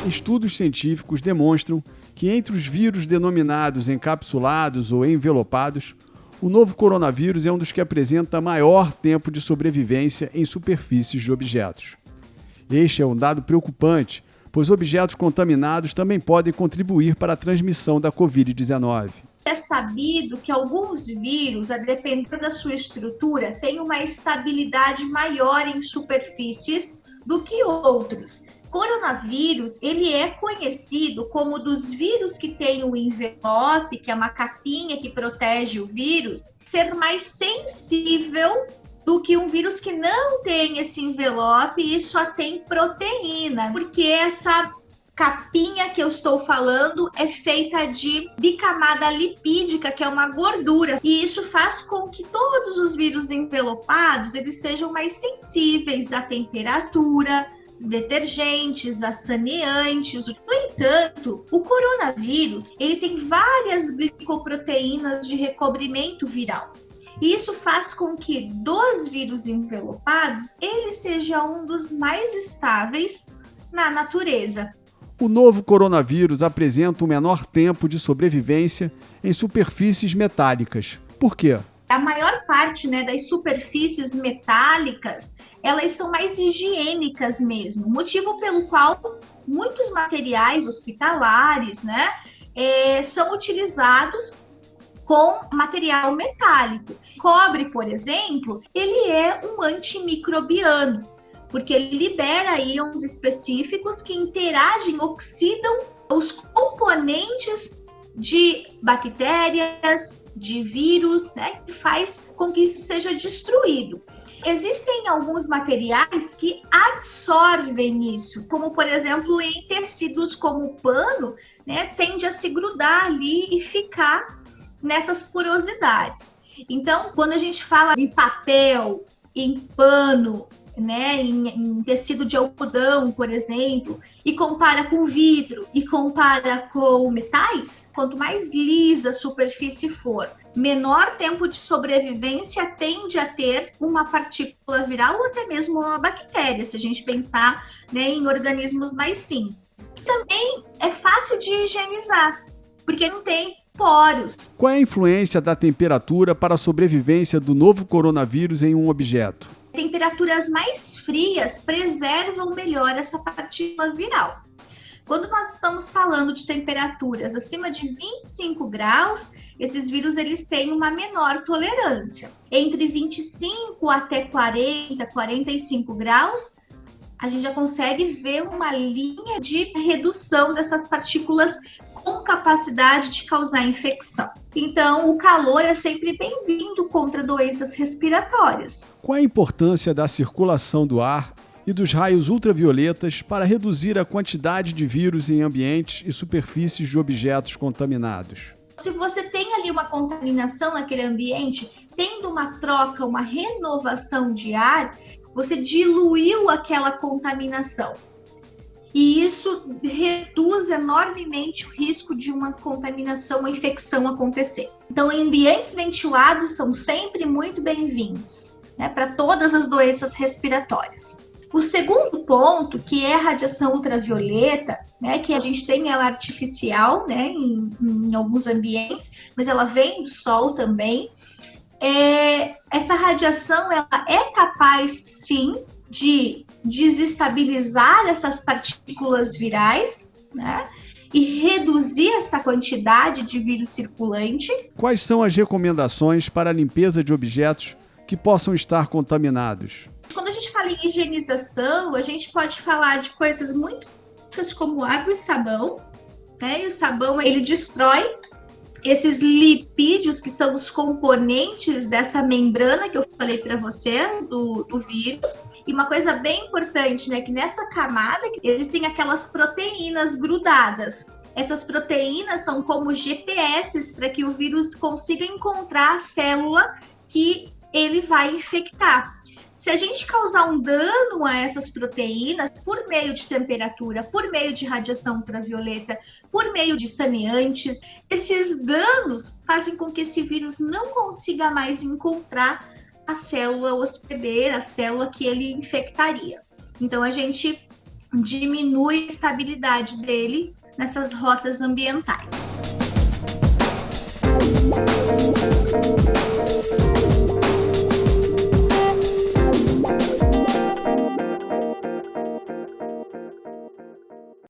Estudos científicos demonstram que entre os vírus denominados encapsulados ou envelopados, o novo coronavírus é um dos que apresenta maior tempo de sobrevivência em superfícies de objetos. Este é um dado preocupante, pois objetos contaminados também podem contribuir para a transmissão da Covid-19. É sabido que alguns vírus, a depender da sua estrutura, têm uma estabilidade maior em superfícies do que outros. Coronavírus, ele é conhecido como dos vírus que tem o envelope, que é uma capinha que protege o vírus, ser mais sensível do que um vírus que não tem esse envelope e só tem proteína, porque essa capinha que eu estou falando é feita de bicamada lipídica, que é uma gordura, e isso faz com que todos os vírus envelopados eles sejam mais sensíveis à temperatura, detergentes, a saneantes. No entanto, o coronavírus ele tem várias glicoproteínas de recobrimento viral. E isso faz com que dos vírus envelopados ele seja um dos mais estáveis na natureza. O novo coronavírus apresenta um menor tempo de sobrevivência em superfícies metálicas. Por quê? A maior parte, das superfícies metálicas, elas são mais higiênicas mesmo, motivo pelo qual muitos materiais hospitalares, são utilizados com material metálico. Cobre, por exemplo, ele é um antimicrobiano, porque ele libera íons específicos que interagem, oxidam os componentes de bactérias, de vírus, que faz com que isso seja destruído. Existem alguns materiais que absorvem isso, como por exemplo em tecidos como o pano, tende a se grudar ali e ficar nessas porosidades. Então, quando a gente fala em papel, em pano, em tecido de algodão, por exemplo, e compara com vidro e compara com metais, quanto mais lisa a superfície for, menor tempo de sobrevivência tende a ter uma partícula viral ou até mesmo uma bactéria, se a gente pensar em organismos mais simples. Também é fácil de higienizar, porque não tem poros. Qual é a influência da temperatura para a sobrevivência do novo coronavírus em um objeto? Temperaturas mais frias preservam melhor essa partícula viral. Quando nós estamos falando de temperaturas acima de 25 graus, esses vírus eles têm uma menor tolerância. Entre 25 até 40, 45 graus, a gente já consegue ver uma linha de redução dessas partículas com capacidade de causar infecção. Então, o calor é sempre bem-vindo contra doenças respiratórias. Qual a importância da circulação do ar e dos raios ultravioletas para reduzir a quantidade de vírus em ambientes e superfícies de objetos contaminados? Se você tem ali uma contaminação naquele ambiente, tendo uma troca, uma renovação de ar, você diluiu aquela contaminação. E isso reduz enormemente o risco de uma contaminação, uma infecção acontecer. Então, ambientes ventilados são sempre muito bem-vindos, para todas as doenças respiratórias. O segundo ponto, que é a radiação ultravioleta, que a gente tem ela artificial, em alguns ambientes, mas ela vem do sol também. Essa radiação ela é capaz, sim, de desestabilizar essas partículas virais, e reduzir essa quantidade de vírus circulante. Quais são as recomendações para a limpeza de objetos que possam estar contaminados? Quando a gente fala em higienização, a gente pode falar de coisas muito como água e sabão, E o sabão ele destrói esses lipídios que são os componentes dessa membrana que eu falei para vocês do vírus. E uma coisa bem importante, que nessa camada existem aquelas proteínas grudadas. Essas proteínas são como GPS para que o vírus consiga encontrar a célula que ele vai infectar. Se a gente causar um dano a essas proteínas por meio de temperatura, por meio de radiação ultravioleta, por meio de saneantes, esses danos fazem com que esse vírus não consiga mais encontrar a célula hospedeira, a célula que ele infectaria. Então, a gente diminui a estabilidade dele nessas rotas ambientais.